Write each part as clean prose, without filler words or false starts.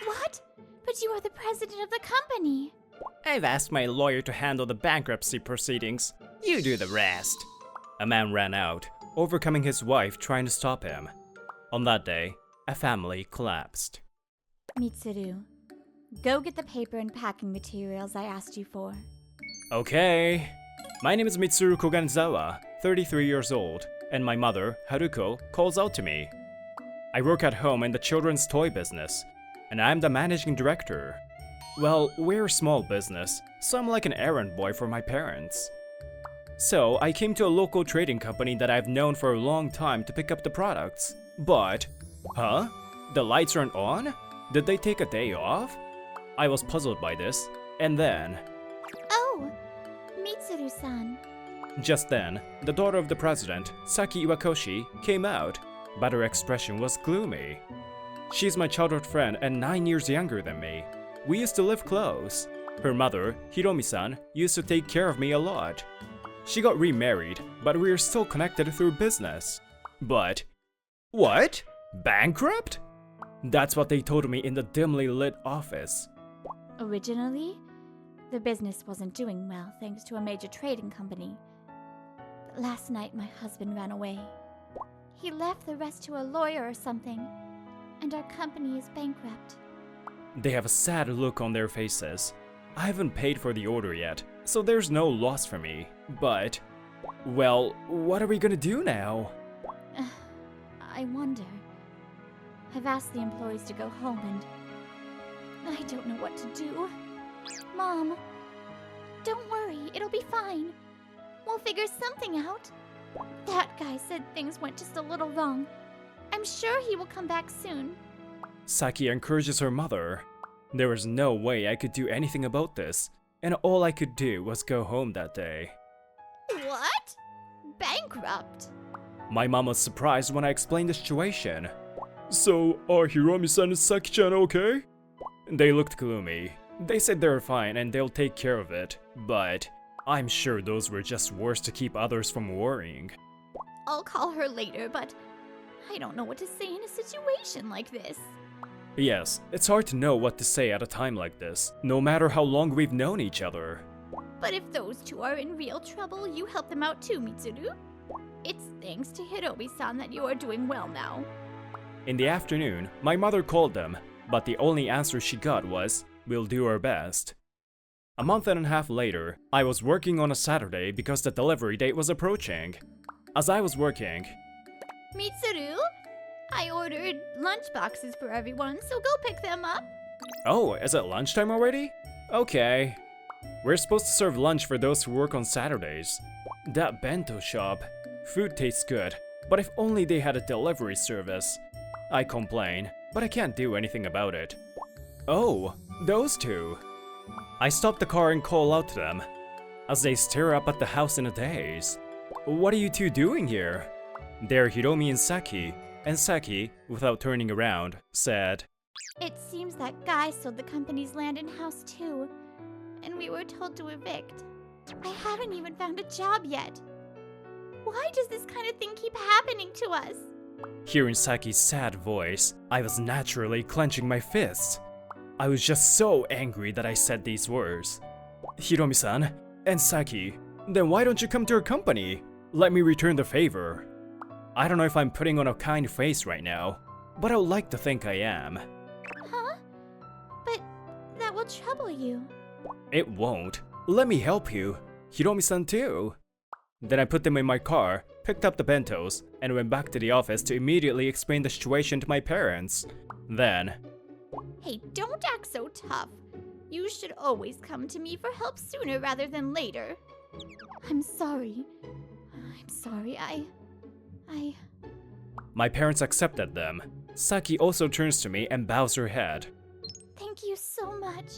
What? But you are the president of the company. I've asked my lawyer to handle the bankruptcy proceedings. You do the rest. A man ran out, overcoming his wife trying to stop him. On that day, a family collapsed. Mitsuru, go get the paper and packing materials I asked you for. Okay. My name is Mitsuru Koganizawa, 33 years old, and my mother, Haruko, calls out to me. I work at home in the children's toy business, and I'm the managing director. Well, we're a small business, so I'm like an errand boy for my parents. So I came to a local trading company that I've known for a long time to pick up the products. But, huh? The lights aren't on? Did they take a day off? I was puzzled by this, and then... Oh, Mitsuru-san. Just then, the daughter of the president, Saki Iwakoshi, came out, but her expression was gloomy. She's my childhood friend and 9 years younger than me. We used to live close. Her mother, Hiromi-san, used to take care of me a lot. She got remarried, but we're still connected through business. But... What? Bankrupt? That's what they told me in the dimly lit office. Originally, the business wasn't doing well thanks to a major trading company. But last night my husband ran away. He left the rest to a lawyer or something, and our company is bankrupt. They have a sad look on their faces. I haven't paid for the order yet, so there's no loss for me. But, well, what are we gonna do now? I wonder. I've asked the employees to go home and I don't know what to do. Mom, don't worry, it'll be fine. We'll figure something out. That guy said things went just a little wrong. I'm sure he will come back soon. Saki encourages her mother. There was no way I could do anything about this, and all I could do was go home that day. What? Bankrupt? My mom was surprised when I explained the situation. So, are Hiromi-san and Saki-chan okay? They looked gloomy. They said they were fine and they'll take care of it, but I'm sure those were just words to keep others from worrying. I'll call her later, but I don't know what to say in a situation like this. Yes, it's hard to know what to say at a time like this, no matter how long we've known each other. But if those two are in real trouble, you help them out too, Mitsuru. It's thanks to Hiromi-san that you are doing well now. In the afternoon, my mother called them, but the only answer she got was, "We'll do our best." A month and a half later, I was working on a Saturday because the delivery date was approaching. As I was working... Mitsuru, I ordered lunch boxes for everyone, so go pick them up. Oh, is it lunchtime already? Okay. We're supposed to serve lunch for those who work on Saturdays. That bento shop. Food tastes good, but if only they had a delivery service. I complain, but I can't do anything about it. Oh, those two. I stop the car and call out to them, as they stare up at the house in a daze. What are you two doing here? They're Hiromi and Saki, without turning around, said, It seems that guy sold the company's land and house too, and we were told to evict. I haven't even found a job yet. Why does this kind of thing keep happening to us? Hearing Saki's sad voice, I was naturally clenching my fists. I was just so angry that I said these words. Hiromi-san and Saki, then why don't you come to our company? Let me return the favor. I don't know if I'm putting on a kind face right now, but I would like to think I am. Huh? But that will trouble you. It won't. Let me help you. Hiromi-san too. Then I put them in my car, picked up the bentos, and went back to the office to immediately explain the situation to my parents. Then... Hey, don't act so tough. You should always come to me for help sooner rather than later. I'm sorry. My parents accepted them. Saki also turns to me and bows her head. Thank you so much.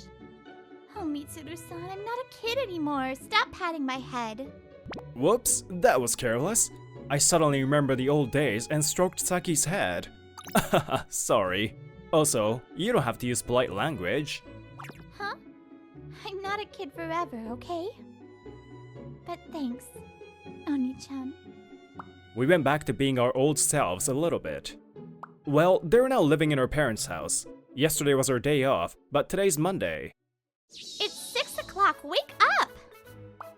Oh, Mitsuru-san, I'm not a kid anymore. Stop patting my head. Whoops, that was careless. I suddenly remember the old days and stroked Saki's head. Sorry. Also, you don't have to use polite language. Huh? I'm not a kid forever, okay? But thanks, Oni-chan. We went back to being our old selves a little bit. Well, they're now living in our parents' house. Yesterday was her day off, but today's Monday. It's 6 o'clock. Wake up!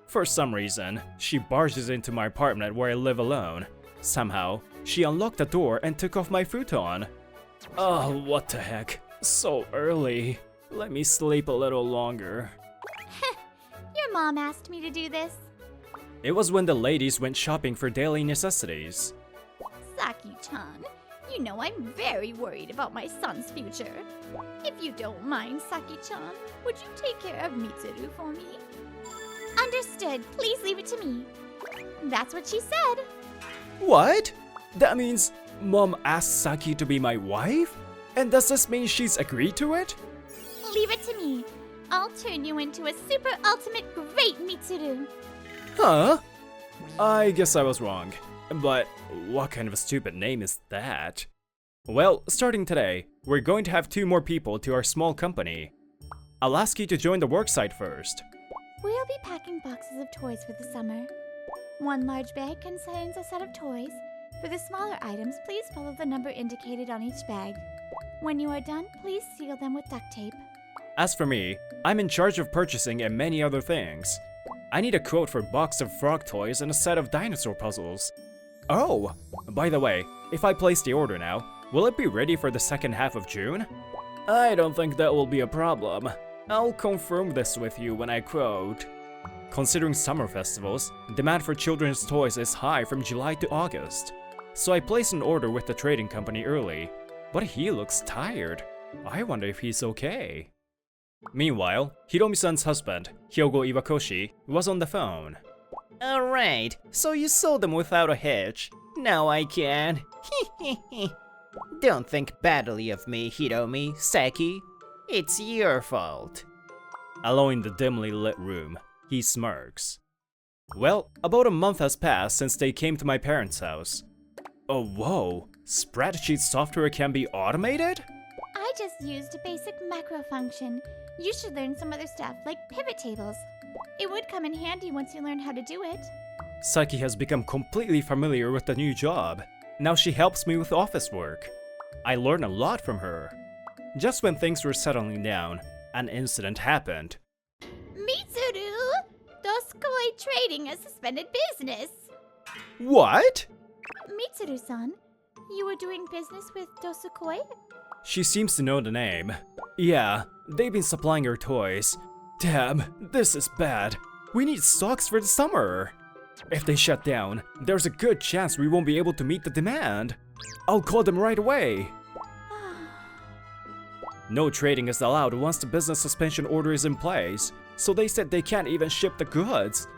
For some reason, she barges into my apartment where I live alone. Somehow, she unlocked the door and took off my futon. Oh, what the heck? So early. Let me sleep a little longer. Your mom asked me to do this. It was when the ladies went shopping for daily necessities. Saki-chan, you know I'm very worried about my son's future. If you don't mind, Saki-chan, would you take care of Mitsuru for me? Understood. Please leave it to me. That's what she said. What? That means Mom asked Saki to be my wife? And does this mean she's agreed to it? Leave it to me. I'll turn you into a super ultimate great Mitsuru. Huh? I guess I was wrong. But what kind of a stupid name is that? Well, starting today, we're going to have 2 more people to our small company. I'll ask you to join the worksite first. We'll be packing boxes of toys for the summer. 1 large bag contains a set of toys. For the smaller items, please follow the number indicated on each bag. When you are done, please seal them with duct tape. As for me, I'm in charge of purchasing and many other things. I need a quote for a box of frog toys and a set of dinosaur puzzles. Oh, by the way, if I place the order now, will it be ready for the second half of June? I don't think that will be a problem. I'll confirm this with you when I quote. Considering summer festivals, demand for children's toys is high from July to August. So I placed an order with the trading company early, but he looks tired. I wonder if he's okay. Meanwhile, Hiromi-san's husband, Hyogo Iwakoshi, was on the phone. Alright, so you sold them without a hitch. Now I can. Don't think badly of me, Hiromi, Saki. It's your fault. Alone in the dimly lit room, he smirks. Well, about a month has passed since they came to my parents' house. Oh whoa, spreadsheet software can be automated? I just used a basic macro function. You should learn some other stuff, like pivot tables. It would come in handy once you learn how to do it. Saki has become completely familiar with the new job. Now she helps me with office work. I learn a lot from her. Just when things were settling down, an incident happened. Mitsuru! Doskoi Trading has suspended business. What? Mitsuru-san, you were doing business with Dosukoi? She seems to know the name. Yeah, they've been supplying her toys. Damn, this is bad. We need stocks for the summer. If they shut down, there's a good chance we won't be able to meet the demand. I'll call them right away. No trading is allowed once the business suspension order is in place, so they said they can't even ship the goods.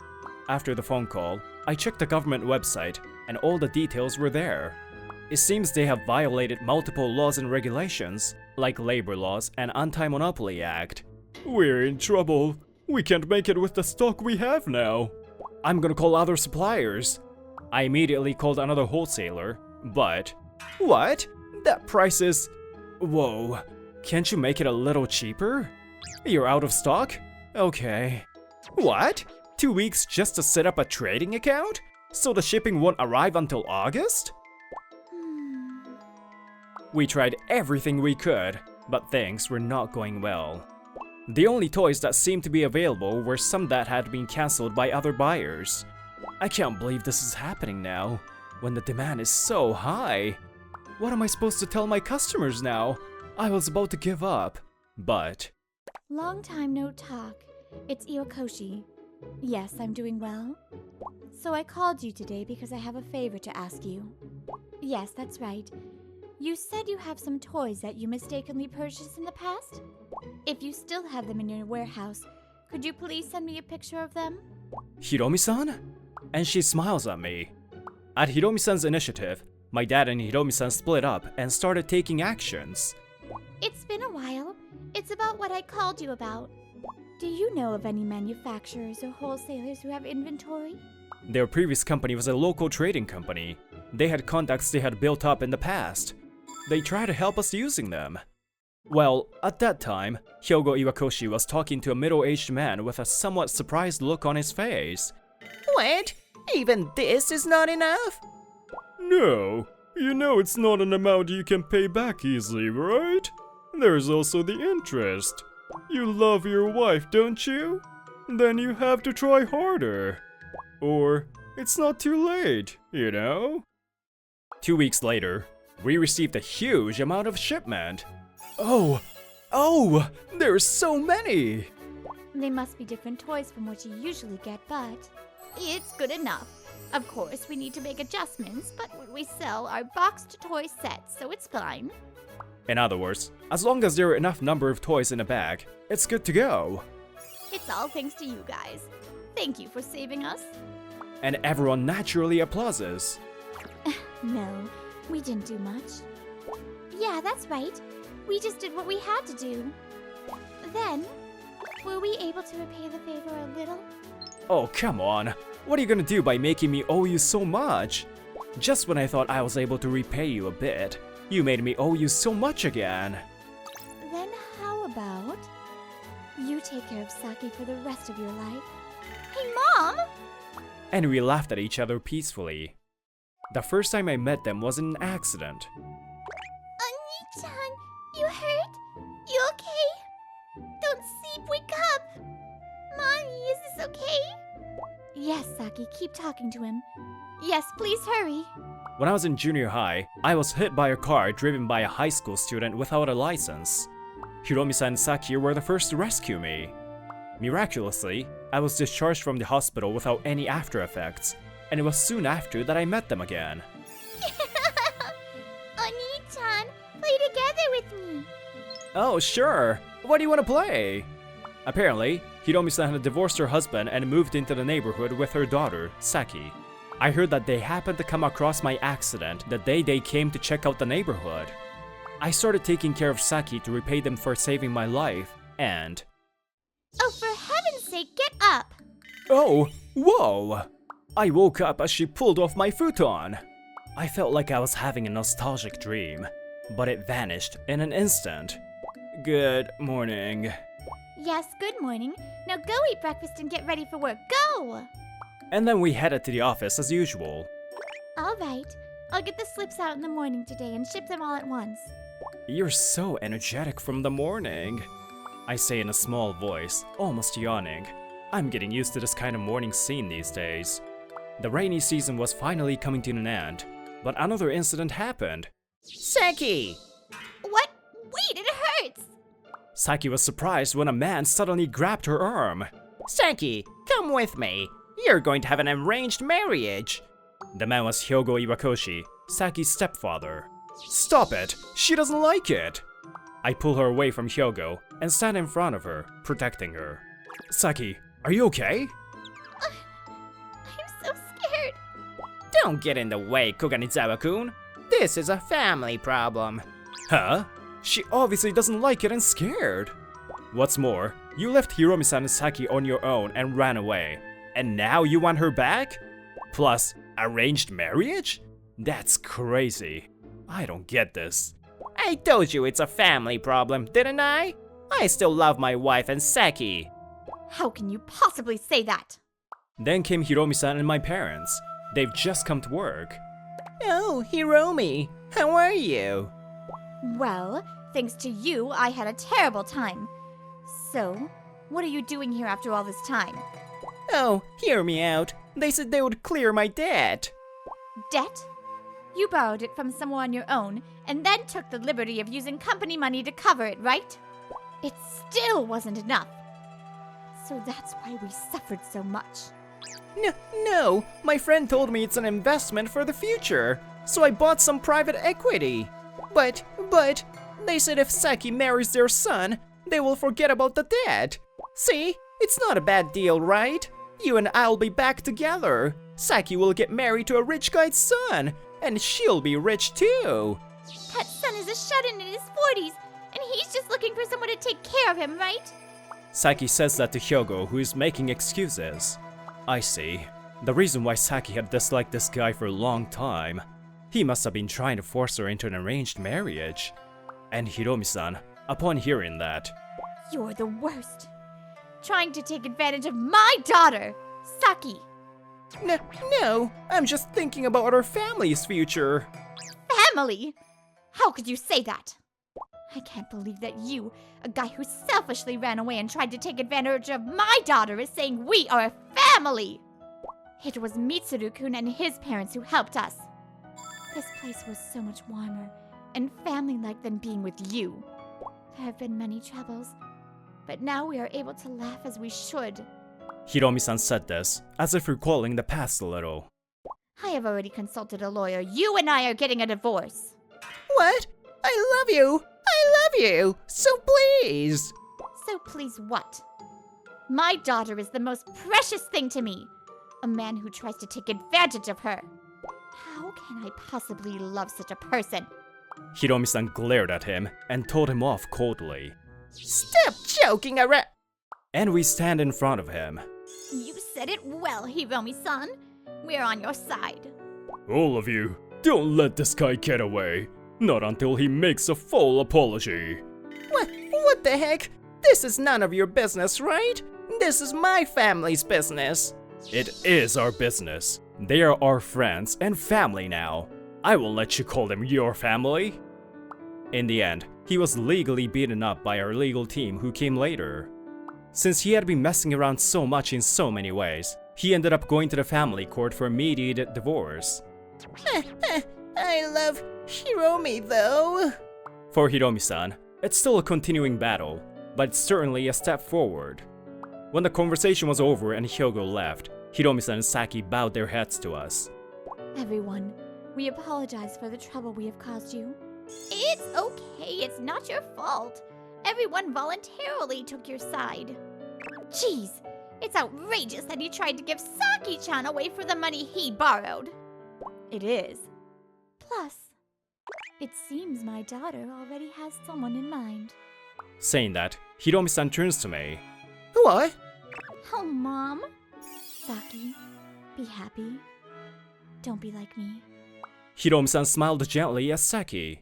After the phone call, I checked the government website, and all the details were there. It seems they have violated multiple laws and regulations, like labor laws and Anti-Monopoly Act. We're in trouble. We can't make it with the stock we have now. I'm gonna call other suppliers. I immediately called another wholesaler, but... What? That price is... Whoa. Can't you make it a little cheaper? You're out of stock? Okay. What? 2 weeks just to set up a trading account? So the shipping won't arrive until August? We tried everything we could, but things were not going well. The only toys that seemed to be available were some that had been cancelled by other buyers. I can't believe this is happening now, when the demand is so high. What am I supposed to tell my customers now? I was about to give up, but... Long time no talk. It's Iwakoshi. Yes, I'm doing well. So I called you today because I have a favor to ask you. Yes, that's right. You said you have some toys that you mistakenly purchased in the past? If you still have them in your warehouse, could you please send me a picture of them? Hiromi-san? And she smiles at me. At Hiromi-san's initiative, my dad and Hiromi-san split up and started taking actions. It's been a while. It's about what I called you about. Do you know of any manufacturers or wholesalers who have inventory? Their previous company was a local trading company. They had contacts they had built up in the past. They tried to help us using them. Well, at that time, Hyogo Iwakoshi was talking to a middle-aged man with a somewhat surprised look on his face. What? Even this is not enough? No, you know it's not an amount you can pay back easily, right? there's also the interest. You love your wife, don't you? Then you have to try harder. Or it's not too late, you know? 2 weeks later, we received a huge amount of shipment. Oh, there's so many! They must be different toys from what you usually get, but it's good enough. Of course, we need to make adjustments, but what we sell are boxed toy sets, so it's fine. In other words, as long as there are enough number of toys in a bag, it's good to go. It's all thanks to you guys. Thank you for saving us. And everyone naturally applauses. No, we didn't do much. Yeah, that's right. We just did what we had to do. Then, were we able to repay the favor a little? Oh, come on. What are you gonna do by making me owe you so much? Just when I thought I was able to repay you a bit, you made me owe you so much again. Then how about you take care of Saki for the rest of your life? Hey, Mom! And we laughed at each other peacefully. The first time I met them was in an accident. Oni-chan, you hurt? You okay? Don't sleep, wake up! Mommy, is this okay? Yes, Saki, keep talking to him. Yes, please hurry. When I was in junior high, I was hit by a car driven by a high school student without a license. Hiromi-san and Saki were the first to rescue me. Miraculously, I was discharged from the hospital without any after effects, and it was soon after that I met them again. Oni-chan, play together with me. Oh, sure. What do you want to play? Apparently, Hiromi-san had divorced her husband and moved into the neighborhood with her daughter, Saki. I heard that they happened to come across my accident the day they came to check out the neighborhood. I started taking care of Saki to repay them for saving my life, and... Oh, for heaven's sake, get up! Oh, whoa! I woke up as she pulled off my futon. I felt like I was having a nostalgic dream, but it vanished in an instant. Good morning. Yes, good morning. Now go eat breakfast and get ready for work. Go! And then we headed to the office as usual. All right. I'll get the slips out in the morning today and ship them all at once. You're so energetic from the morning, I say in a small voice, almost yawning. I'm getting used to this kind of morning scene these days. The rainy season was finally coming to an end, but another incident happened. Saki! What? Wait, it hurts! Saki was surprised when a man suddenly grabbed her arm. Saki, come with me. You're going to have an arranged marriage. The man was Hyogo Iwakoshi, Saki's stepfather. Stop it! She doesn't like it! I pull her away from Hyogo and stand in front of her, protecting her. Saki, are you okay? I'm so scared. Don't get in the way, Koganizawa-kun. This is a family problem. Huh? She obviously doesn't like it and scared. What's more, you left Hiromi-san and Saki on your own and ran away. And now you want her back? Plus, arranged marriage? That's crazy. I don't get this. I told you it's a family problem, didn't I? I still love my wife and Saki. How can you possibly say that? Then came Hiromi-san and my parents. They've just come to work. Oh, Hiromi, how are you? Well, thanks to you, I had a terrible time. So, what are you doing here after all this time? Oh, hear me out. They said they would clear my debt. Debt? You borrowed it from someone on your own, and then took the liberty of using company money to cover it, right? It still wasn't enough. So that's why we suffered so much. No, my friend told me it's an investment for the future, so I bought some private equity. But, they said if Saki marries their son, they will forget about the debt. See, it's not a bad deal, right? You and I'll be back together. Saki will get married to a rich guy's son, and she'll be rich too. That son is a shut-in in his 40s, and he's just looking for someone to take care of him, right? Saki says that to Hyogo, who is making excuses. I see. The reason why Saki had disliked this guy for a long time. He must have been trying to force her into an arranged marriage. And Hiromi-san, upon hearing that... You're the worst. Trying to take advantage of my daughter, Saki. No, I'm just thinking about our family's future. Family? How could you say that? I can't believe that you, a guy who selfishly ran away and tried to take advantage of my daughter, is saying we are a family! It was Mitsuru-kun and his parents who helped us. This place was so much warmer and family-like than being with you. There have been many troubles, but now we are able to laugh as we should. Hiromi-san said this, as if recalling the past a little. I have already consulted a lawyer. You and I are getting a divorce. What? I love you! I love you! So please! So please what? My daughter is the most precious thing to me. A man who tries to take advantage of her. How can I possibly love such a person? Hiromi-san glared at him and told him off coldly. Stop joking around! And we stand in front of him. You said it well, Hiromi-san. We're on your side. All of you, don't let this guy get away. Not until he makes a full apology. What the heck? This is none of your business, right? This is my family's business. It is our business. They are our friends and family now. I won't let you call them your family. In the end, he was legally beaten up by our legal team who came later. Since he had been messing around so much in so many ways, he ended up going to the family court for a mediated divorce. I love Hiromi though. For Hiromi-san, it's still a continuing battle, but it's certainly a step forward. When the conversation was over and Hyogo left, Hiromi-san and Saki bowed their heads to us. Everyone, we apologize for the trouble we have caused you. It's okay, it's not your fault. Everyone voluntarily took your side. Jeez, it's outrageous that he tried to give Saki-chan away for the money he borrowed. It is. Plus, it seems my daughter already has someone in mind. Saying that, Hiromi-san turns to me. What? Oh, Mom. Saki, be happy. Don't be like me. Hiromi-san smiled gently at Saki.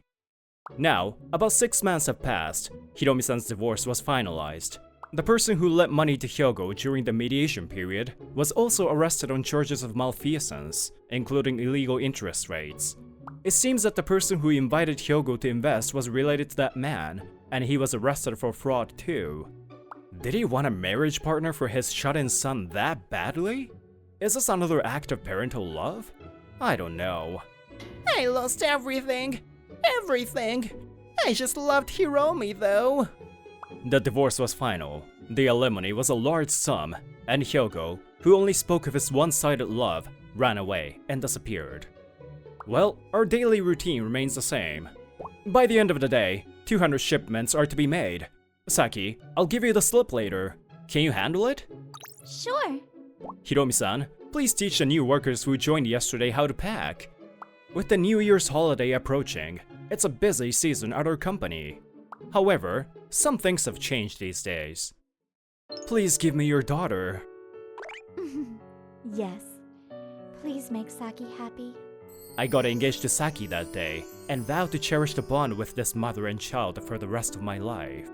Now, about 6 months have passed. Hiromi-san's divorce was finalized. The person who lent money to Hyogo during the mediation period was also arrested on charges of malfeasance, including illegal interest rates. It seems that the person who invited Hyogo to invest was related to that man, and he was arrested for fraud too. Did he want a marriage partner for his shut-in son that badly? Is this another act of parental love? I don't know. I lost everything. Everything. I just loved Hiromi though. The divorce was final. The alimony was a large sum, and Hyogo, who only spoke of his one-sided love, ran away and disappeared. Well, our daily routine remains the same. By the end of the day, 200 shipments are to be made. Saki, I'll give you the slip later. Can you handle it? Sure. Hiromi-san, please teach the new workers who joined yesterday how to pack. With the New Year's holiday approaching, it's a busy season at our company. However, some things have changed these days. Please give me your daughter. Yes. Please make Saki happy. I got engaged to Saki that day, and vowed to cherish the bond with this mother and child for the rest of my life.